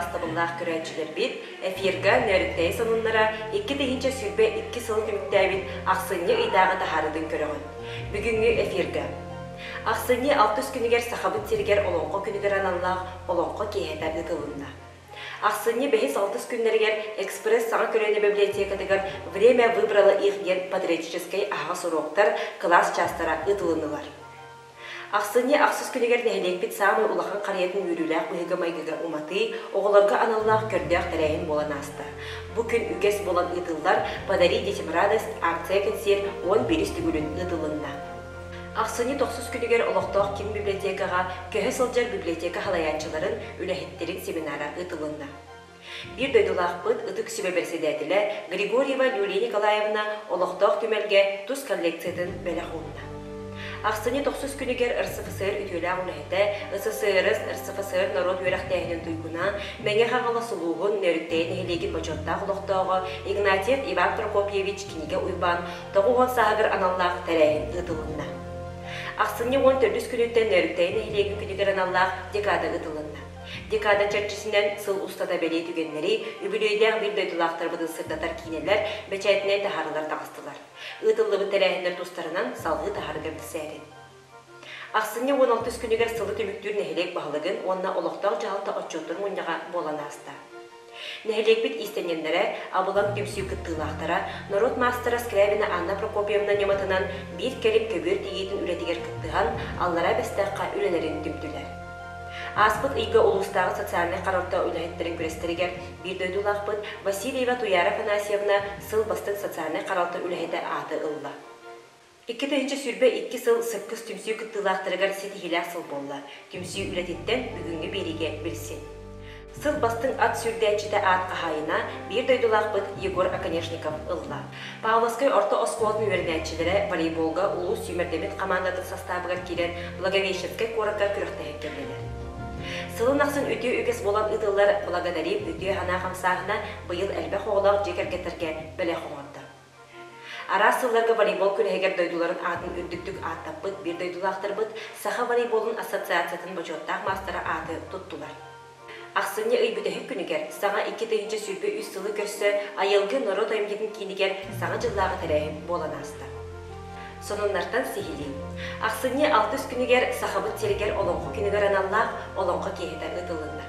басtabыллах көрәчілер бит, эфирга нөріктәй сонунлара 2-тегінче сүрбе 2 сылын түміктәбіт ақсынне ұйдағы тахарыдың көріғын. Бүгінгі эфирга. Ақсынне 600 күнігер сақабыт сергер олонқо күнігер аналлақ олонқо кейхетер ұтылынна. Ақсынне 5-6 күннергер экспресс саңа көрәне библиотекадығыр время выбрала их ген патриотической аға сұроқтар класс частара ұтылынылар. Ақсынне ақсыз күнігер нәхелек бит самы улахан қариетін үріләқ ұйығы майгыға уматы, оғыларға аналлақ көрдіяқ тәрәйін болан асты. Бұ күн үгес болан ұтылдар «Подари детям радость» акция консер 11 түгілін ұтылынна. Ақсынне 9 күнігер олықтақ кен библиотекаға көһі сылжар библиотека халаянчыларын үләхеттерін семинара ұтылынна. Bir döydülaq bıt ıtık sübe bersedetile Grigorieva Yuliya Nikolaevna олықтақ түмелге тұз коллекциятын бәләқ олына. Ақсыне 9 күнігер РСФСР ütülәғ үләхеті, РСФСР народ өрәқтәйінің тұйгуна, мәңе қағала сұлуғын нөріктәйін әйелеген бачоттақ ұлықтауғы Игнатьев Иван Прокопьевич кинеге ұйбан, тоғуған сағыр аналлақ тәрәйін ұтылынна. Ақсыне 14 күніттен нөріктәйін әйелеген күнігер аналлақ декада ұтылынна. Декада чәрчісінен сыл ұстада бәлей түгенлері, үбілейден бір дөйділақтар бұдын сырдатар кейнелер, бәчәйтіне тахарылар тағыстылар. Ұтылығы тәрәхіндер тұстарынан салғы тахары көрді сәрін. Ақсыне 16 күнігер сылы түміктүр нәхелек бағылығын, онына олықтау жағалты отчеттыр мұндаға болан аста. Нәхелек бит истенендері, абылан түмсүй күттілақтара, народ мастера Скрябина Анна Прокопьевна нематынан бір кәліп көгер дейетін үлетігер күттіған, аллара бәстәққа үлелерін түмтілер. Аспыт игі улустағы социальный қаралта үләйеттерін күрестерігер бір дөйдулақ бұд Васильева Туяра Фанасьевна сыл бастың социальный қаралта үләйеті аты ұлла. 2-тегінче сүрбе 2 сыл сыққыз түмсүй күттілақтырығар сетихиләқ сыл болла. Түмсүй үләтеттен бүгінгі береге білсін. Сыл бастың ат сүрдәчіде ат қағайына бір дөйдулақ бұд Егор Аконешников ұлла. Павловскай орта осколдың өрінәтчілері волейболға ұлу сүймердемет командатын составығар келен Благовещенскай қораққа күріқті әккерлелер. Сылын ақсын өте үгес болан ұтылар благодарив өте ғана қамсағына бұйыл әлбә қоғылақ жекергетірге бәлі қоңырды. Ара сылларға волейбол күлігер дөйдуларын атын үрдіктік аттаппыд, бір дөйдулақтырбыд, саха волейболын ассоциациятын бөчоттақ мастары аты тұттылар. Ақсынне үй бүдәхі күнігер, саңа 2-тегінче сүрбе 3 сылы көрсі, айылғы народ айымдетін кейінігер саңа жыллағы тәрәйін болан асты. Сонуннартан сихили. Ақсынне 600 күнігер сахабыт сергер олонқы күнігер аналлақ олонқы кейхетер ұтылынна.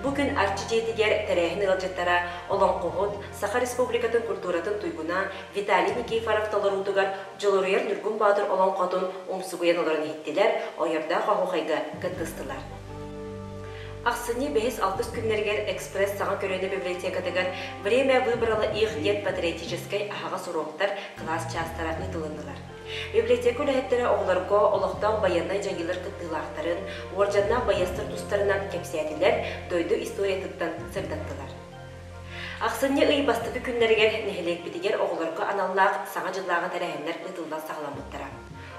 Бүгін арчы жетігер тәрәйін ұлжеттара олонқы ғуд Саха Республикатын культуратын туйгуна Виталий Никифоров таларудығар жылырыер Нүргін Бадыр олонқатын омсугуян оларын еттелер, ойырда қағуқайға кыттыстылар. Ақсыне 5-6 күннергер экспресс саңа көрені библиотекадығар время выбрала их ген патриотической аға сұроқтар класс частара ұтылындылар. Библиотека үләхеттері оғыларға олықтау баяннай жагилар кыттылақтарын, оржанна баястыр тұстарынан кепсиятилер дойду историятыттан сырдаттылар. Ақсыне үй бастығы күннергер нәхелек бітігер оғыларға аналлақ саңа жыллағы тәрәхендер ұтылдан сағламыттыра.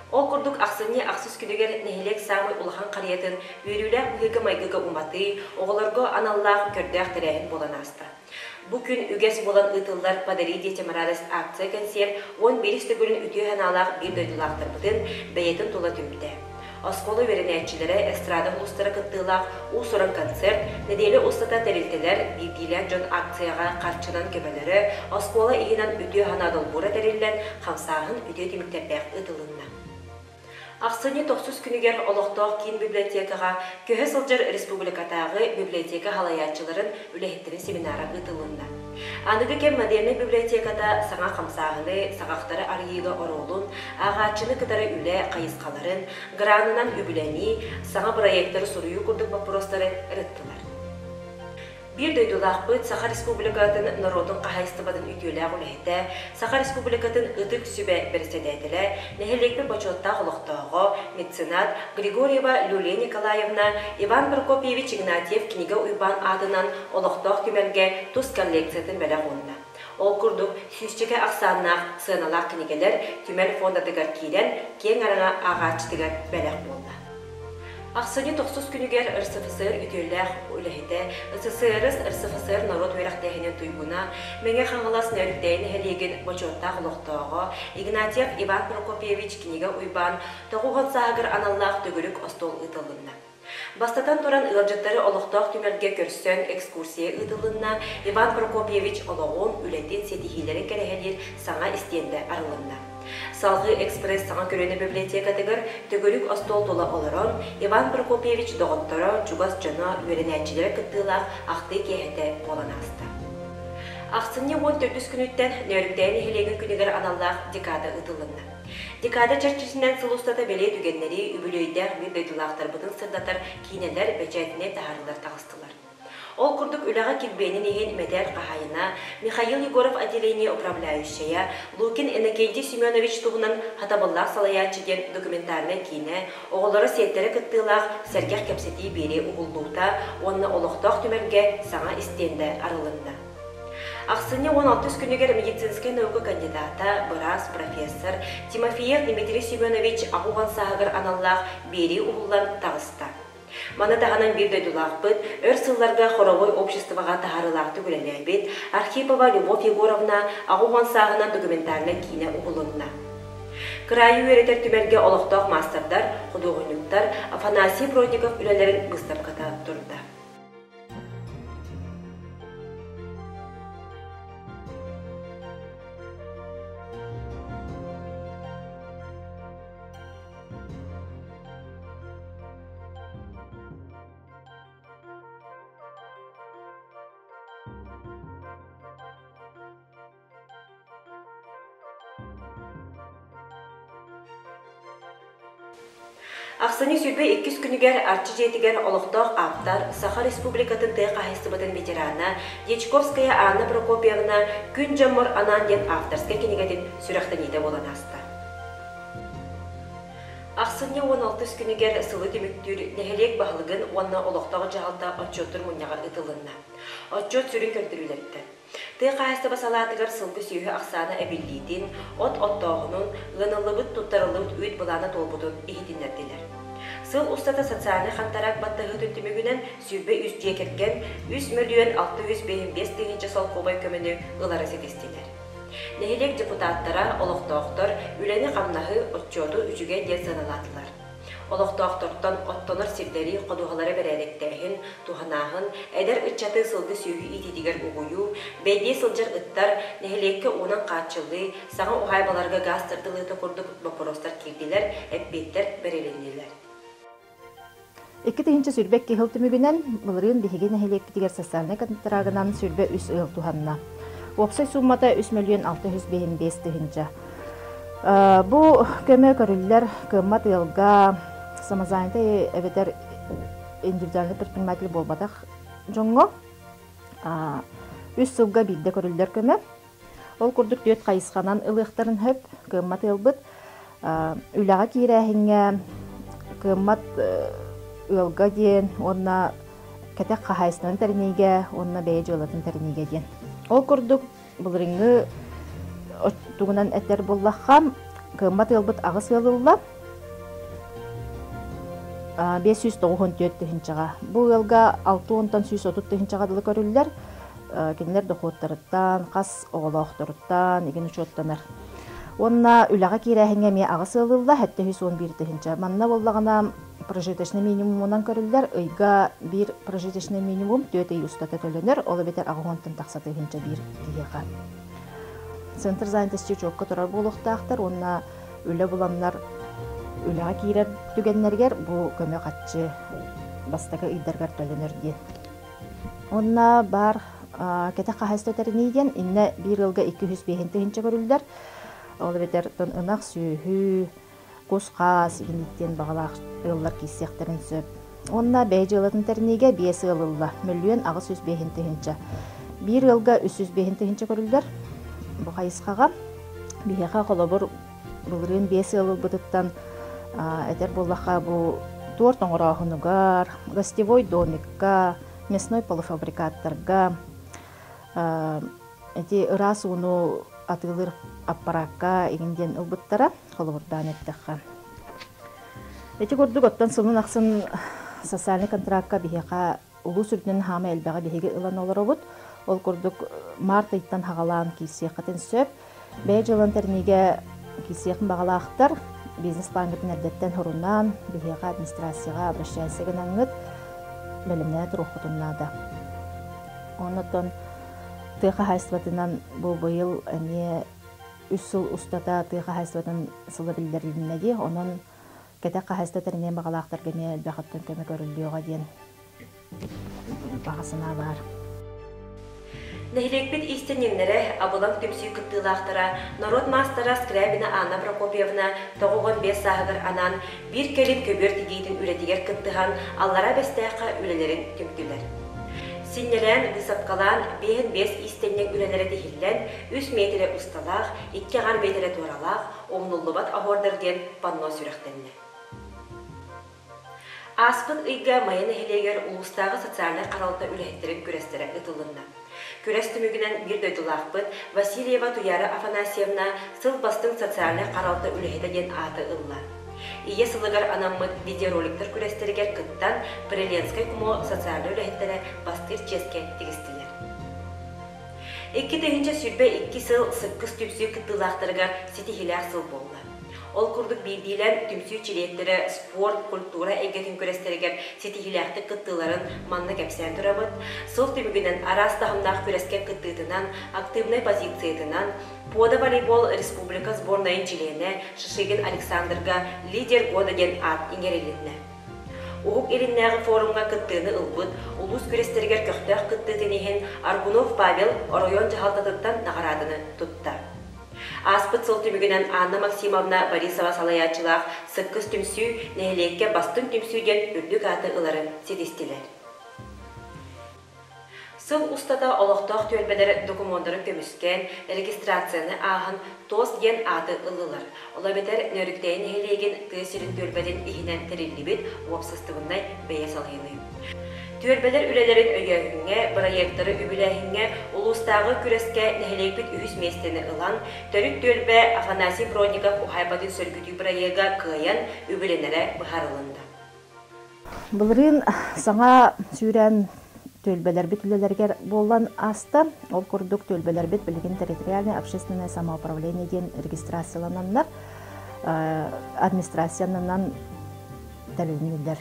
Ол күрдік ақсыне ақсыз күнігер нәхелек самый улахан қариетін үйріләк бұйығы майгыға уматы, оғыларға аналлақ көрдіяқ тәрәхен болан асты. Бұ күн үгес болан ұтылдар «Подари детям радость» акция консер 11 түгілін үтіе ханалақ бір дөйділақтыр бұдын бәйетін тола түмді. Осколы веренәтчілері эстрада ұлыстары күттілақ ұсырын концерт, неделі ұстата тәрілтелер бейділен жон акцияға қарчынан көбелері, осколы иінан үтіе ханадыл бұра тәрілден қамсағын үтіе деміктердәқ ұтылынна. Ақсыне 9 күнігер олықтақ кен библиотекаға көһі сылжыр республикатағы библиотека халаянчыларын үләхеттерін семинара ұтылынна. Анығы кен модерні библиотекада саңа қамсағыны, сағақтары арыйығы оролын, ағачыны кытары үлә қайысқаларын, гранынан үбіләні, саңа проекттары сұруы күрдік вопростары рыттылар. Bir дөйдулақ бұд Саха Республикатын народын қағайыстыбадын үтелі ғылайты, Саха Республикатын ұдық сүбе берседетілі, нәхелекпі бачоттақ ұлықтағы меценат Григорьева Юлия Николаевна Иван Прокопьевич Игнатьев книга ұйбан адынан ұлықтақ күмелге тұз коллекциятын бәлі ғонна. Ол күрдік сүйістігі ақсаннақ сығыналақ книгелер түмел фондадығар кейден кен араңа ағачтығар бәлі болды. Ақсыне 9 күнігер РСФСР үтелләқ үләхеті, РСФСР народ өрәқтәйінен тұйгуна, мәңе қаңғылас нөріктәйін әлеген бачоттақ ұлықтауға, Игнатьев Иван Прокопьевич книга ұйбан, тоғуған сағыр аналлақ төгілік остол ұтылынна. Бастатан туран ылжыттары олықтақ түмерге көрсен экскурсия ыдылынна Иван Прокопьевич Ологон үлетін сетихилерін кәрәхелер саңа истенді арылынна. Салғы экспресс саңа көрені библиотекатыгар төгілік остол тола оларон Иван Прокопьевич доғыттара чугас жана үйренәтчілері кыттылақ ақты кехеті болан асты. Ақсынне 14 күніттен нөріктәйін хелеген күнігер аналлақ декада ыдылынна. Декада чарчысынан сылустата беле түгеннери үбілөйдер бір дөйділақтар бұдың сырдатар кейнелер бәчәтіне тағарылар тағыстылар. Ол күрдік үлаға келбейнен еген мәдәр қағайына Михаил Егоров отделение управляющая Лукин Иннокентий Семенович туғынан хатабыллақ салаячыген документарны кейіне оғылары сеттері кыттылақ сәргех кәпсеті бере ұғылдуыта онына олықтақ түмерге саңа істенді арылынды. Ақсыне 16 күнігер медицинская наука кандидата, бұрас, профессор Тимофеев Дмитрий Семенович ағуған сағығыр аналлақ бері ұғылан тағыста. Мана тағанан бір дөйділақ бұд, өр сылларға хоровой обществоға тағарылақты көрелей бет, Архипова Любовь Егоровна ағуған сағынан документарны кейіне ұғылынна. Крайы өретер түмерге олықтақ мастердар, құдығынықтар Афанасий Бродников үлелерін бұстапқата тұрды. Ақсыны сүрбе 200 күнігер арчы жетігер олықтақ аптар Саха Республикатын тәй қағыстыбытын ветерана Дечковская Анна Прокопьевна күн жамыр анан ден авторска кенегеден сүріқтен еді болан асты. Ақсыны 16 күнігер сылы түміктүр нәхелек бағылығын онна олықтағы жағалта отчеттір мұнyaға ұтылынна. Отчет сүрін көрдірілетті. Тәй қағысты басалатығыр сылғы сүйі ақсаны әбілдейдін, от-оттағының, ғынылыбыт тұттарылыбыт өйт бұланы толбудын ехетіндерділер. Сыл ұстата социальный қантарақ баттығы түнтімігінен сүрбе үз жекерген 3.655 тегінші сол қобай көміні ұлары сетестелер. Нәхелек депутаттара олықтақтар үләні қамнағы отчоты үжіге ден саналатылар. Олықтақтардан оттоныр сирдері қодуғалары бәрәліктәйін, туғанағын, әдер үтчаты сылды сүйі итедігер ұғыю, бәйде сылжар ұттар нәхелекке оның қатшылы, саңа ұғайбаларға газ тыртылыты құрдық бапоростар келділер, әппеттер бәрәленелер. 2-нче сүрбек кехыл түмүгүнен былырын биһиги нәхелекке тигер социальный контрагынан сүрбе үс ыл туханна. Опсай суммата 3.655 тыгынча. Бу көмө көрүллер кыммат ылга самозанятый эветер индивидуальный предприниматель болбатах жоңго. 3 сылга бидде көрүллер көмө. Ол курдук дөт кайысканан ылыктарын хөп кыммат ылбыт үлага кирәһиңе кыммат ылга ден онна кәтәк кахайстан терниге онна бәе жолатын терниге ден. Ол курдук булрыңгы тугунан этер боллахам кыммат ылбыт агыс ылылла 594 тыгынчага. Бу ылга 6-тан 130 тыгынчага дылы көрүллер. Кинлер дохоттарыттан, кас оголоохторуттан, иген учоттанар. Онна үлага кирәһиңе ме агыс ылылла 711 тыгынча. Манна боллагана прожиточный минимумунан көрүллер. Ыйга бир прожиточный минимум 4 устата төлөнөр. Ол бетер агонтан таксаты тыгынча бир тиега. Центр занятости чокка турар болохтаактар, онна үле буламнар үлага кирер түгеннергер бу көмө катчы бастагы ыйдаргар төлөнөр ден. Онна бар кете кахасты терниден инне бир ылга 205 тыгынча көрүлдер. Ол бетер тон ынак сүйү, кускас игиниттен багалак ыллар киссектерин сөп. Онна бейжылатын терниге 5 ылла, миллион агыс 105 тыгынча. Бир ылга 305 тыгынча көрүлдер. Бу кайыскага бияга колобур булрын 5 ыл бутуттан этер боллаха бу торт оңорахунугар, гостевой домикка, мясной полуфабрикаттарга, эти раз уну атылыр аппаракка игинден ылбыттара колобурдан эттекка. Эти көрдүк оттан сылын аксын социальный контрактка бияга улуу сүрдүнүн хама элбега биһиги ылан олоробут. Ол көрдүк март айттан хагалаан кийсиякатын сөп. Бәй жылын терниге кийсиякын багалаактар бизнес плангытын әрдеттен хорунан бихеға администрацияға обращайся генаңыт бәлімнәе тұрухутуннада. Онотон тыға хайстватынан бұл быйыл әне үссіл ұстата тыға хайстватын сылы білдеріліннәде, онын кәтәк хайстватарынен бағалақтар гене әлбәқаттан көмі көрілдіуға ден бағасына бар. Нәһилекпит истеннеңнәре абылан түмсүй кыттылақтара народ мастера Скрябина Анна Прокопьевна тоғуған 5 сағығыр анан бір келін көбір тегейтін үлетігер кыттыған аллара бәстәққа үлелерін түмтілер. Синнелен высоткалан 5 истеннең үлелері дехиллен 3 метре ұсталақ, 2 метре туралақ, оңнуллыбат ахордырген панно сүрәқтенне. Аспын ыйга майын эхилегер улустағы социальный қаралта үләхеттерін көрестері ұтылынна. Көрес түмігінен бір дөйдулақпыт Васильева Туяра Афанасьевна сыл бастың социальный қаралта үләхетеген аты ылла. Ие сылығар анаммыт видеороликтер көрестерігер кыттан Преленскай кумо социальный үләхеттері бастыр ческе тегістілер. 2 сүрбе 2 сыл сыққыз түпсүй кыттылақтырығар сетихилях сыл болды. Ол күрдік бейдейлен түмсүй чилеттері спорт, культура әйгетін көрестерігер сетихиляқты кыттыларын манны кәпсән тұрабыд, сыл түмігінен арастағымнақ көрескен кыттытынан, активной позициятынан, Пода волейбол республика сборнайын чилене Шишигин Александрға лидер года ген ат иңерелінне. Уғып еліннәғы форумға кыттыны ылбыд, улус көрестерігер көқтәқ кыттытынеген Аргунов Павел район жағалтатыттан нағарадыны тұтта. Аспыт сыл түмігінен Анна Максимовна Борисова салаячылақ сыққыз түмсүй нәхілекке бастың түмсүйден үрдік аты ыларын седестілер. Сыл ұстата олықтақ төлбелер документары көміскен регистрацияны ағын тос ген аты ылылар. Ола бетер нөріктейін нәхілеген түйсірін төлбеден ихінен тірілі уапсыстығындай бәйе салғылы. Төрбелер үлелерин өйөңге, проекттары үбіләхіңге, улустағы күреске нәхілекпіт үхіс местені ылан, төрік төлбе Афанасий Бродников ұхайбатын сөлгүтүй проекта кыйын үбіленері бұхарылында. Бұлырын саңа сүйрен төлбелер бит үлелергер болан аста, ол күрдік төлбелер бит білген территориальный общественное самоуправление ден регистрациялананлар, администрациянынан тәлінілер.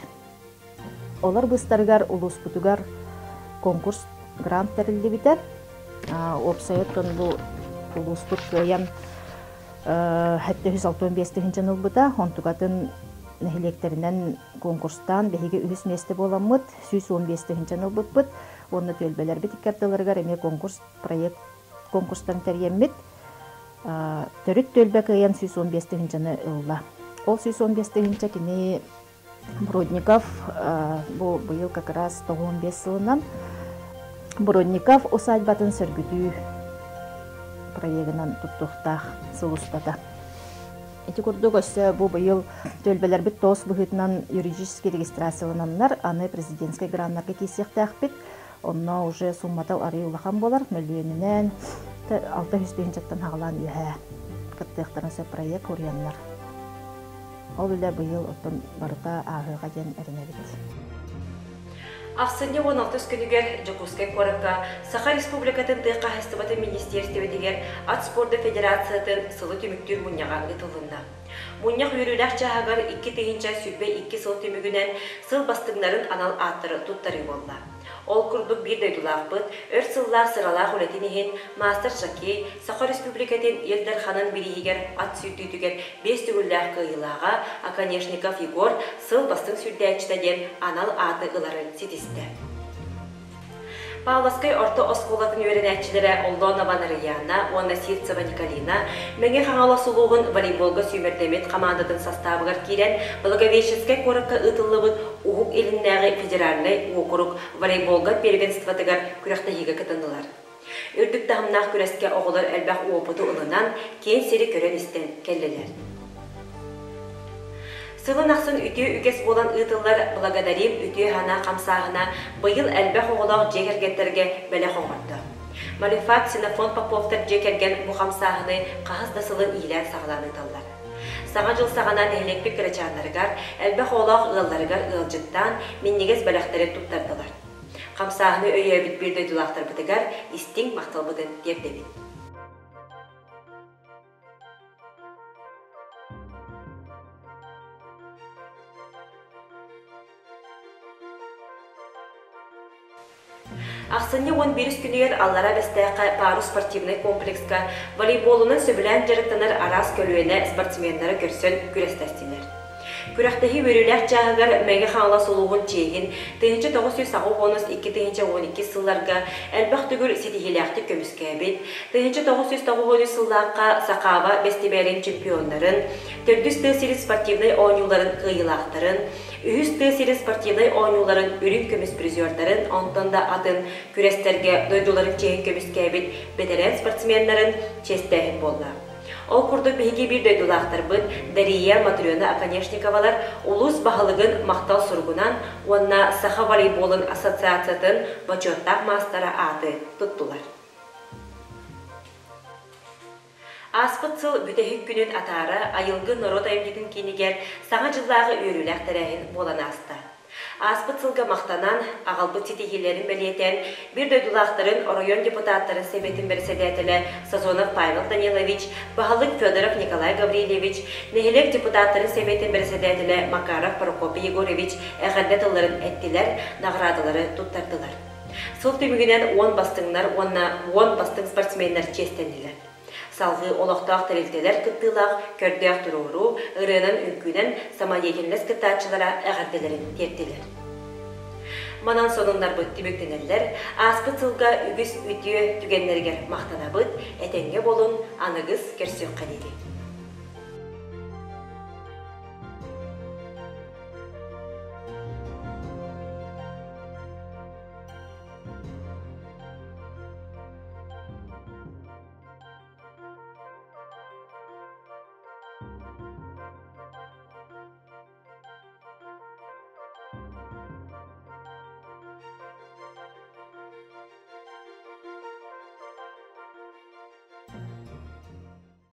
Олар бұстарғар улуспутугар конкурс грант тәрілді бітер. Опсайоттон бұл улуспут көйен 765 жыл бұта, онтуғатын нәхілектерінен конкурстан бәхеге үхіс месті боламыд, 115 жыл бұт, оны төлбелер бітік кәрділерғар әме конкурстан тәргенмет, түрік төлбе көйен 115 жыл ұлла. Ол 115 жыл кеме Бродников, бұл как раз 95 жылынан Бродников усадьбатын сөргүтүү проегінен тұттықтақ сылыстата. Эти күрдік өсі бұл бұйыл төлбелер бит тоғыз бұғытынан юридический регистрациялананлар, аны президентский граннарға кейсекті ақпет, онна уже сумматал ары улақан болар, мөлуенінен 600 жаттан ағылан үйе кіттіқтарынсы проект орыянлар. Ол үлі бұйыл ұттын барыта ағыға ден әрінәбет. Ақсынне 16 күнігер Жакускай қорыққа Саха Республикатын тыйқа хастыбаты министерстеведегер Ат спорды федерациятын сылы түміктер мұньяға ұтылында. Мұньяқ үйріләқ жағағар 2 тыйынша сүрбе 2 сыл түмігінен сыл бастыңларын анал аттыры тұттары болла. Ол күрдік бір дөйдулақ бұд, өр сыллақ сыралақ үлетінеген Мастер Жаки Саха Республикатын елдер ханын бірігер ат сүрдүйдігер 5 түгілләқ қиылаға Аконешников Егор сыл бастың сүрдәчтәден анал аты ыларын сетісті. Павловскай орта осколатын өренәтчілері Олдона Ванарияна, Уанна Сирцева Николина, мәңе қаңала сұлуғын волейболға сүймердемет командатын составығар керен Благовещенскай қорыққа ұтылыбыд ұғық еліндегі федеральный оқырық волейболға первенстватығар күрәқтәйігі кітіндылар. Үрдік тағымнақ күрәске оғылар әлбәқ опыты ұлынан кен сері көрен істен кәлілер. Сылын ақсын үтіе үгес болан ұтылар благодарим үтіе хана қамсағына бұйыл әлбәқ оғылақ жекергеттерге бәлі қоңырды. Малифат Синофон Поповтар жекерген бұл қамсағыны қағызда сылын ийлер сағылан ұтылар. Саға жыл сағанан әйлекпі кірачанларығар, әлбәқ оғылақ ұғыларығар ұғылжыттан меннегес бәліқтері тұттардылар. Қамсағыны өйе бүт бірді дұлақтар бұтығар, істің мақтал бұдын дердебет. Ақсыны 11 күнігер аллара бәстәқі пару спортивный комплекска волейболының сөбілән жарықтанар арас көлуіне спортсменлары көрсін күрестәстілер. Күрәқтәхи өріләк жағығар мәге қаңла солуғын чейгін 1912 сылларға әлбәқ түгір сетихиләқті көміске әбет, 1909 сыллаққа Сақава бәстебәрін чемпионларын, 400 спортивный ойнуларын қиылақтарын, 300 спортивный ойнуларын үрін көміс призердарын, онтанда атын күрестерге дойдуларын чейін көміске әбет бетерен спортсменларын честәхін болла. Ол күрді бейге бір дөйдулақтар бұд Дария Матрена Аконешниковалар улус бағылығын мақтал сұрғынан онна Саха волейболын ассоциациятын бачоттақ мастара аты тұттылар. Аспыт сыл бүтәхік күнін атары айылғы народ айымдетін кенегер саңа жыллағы өріләқ тәрәхін болан асты. Аспыт сылға мақтанан ағалбыт сетегелерін бәлетен бір дөйдулақтарын район депутаттарын себетін бірседетілі Сазонов Павел Данилович, Бағалық Федоров Николай Гаврилевич, Нехелек депутаттарын себетін бірседетілі Макаров Прокопий Егорович әғардетілерін әттілер, нағрадылары тұттардылар. Сыл түмігінен 10 бастыңдар, 10 бастың спортсменлер честенділер. Салғы олақтақ тәрелтелер күттілақ, көрдіяқ тұруыру, ұрынан үнкінен самадекенлес күттатшылара әғарделерін тертелер. Манан соныңдар бұтты бүктенелер, аспыт сылға үгіс үтіе түгенлергер мақтана бұт, әтенге болын анығыз көрсек қанеді.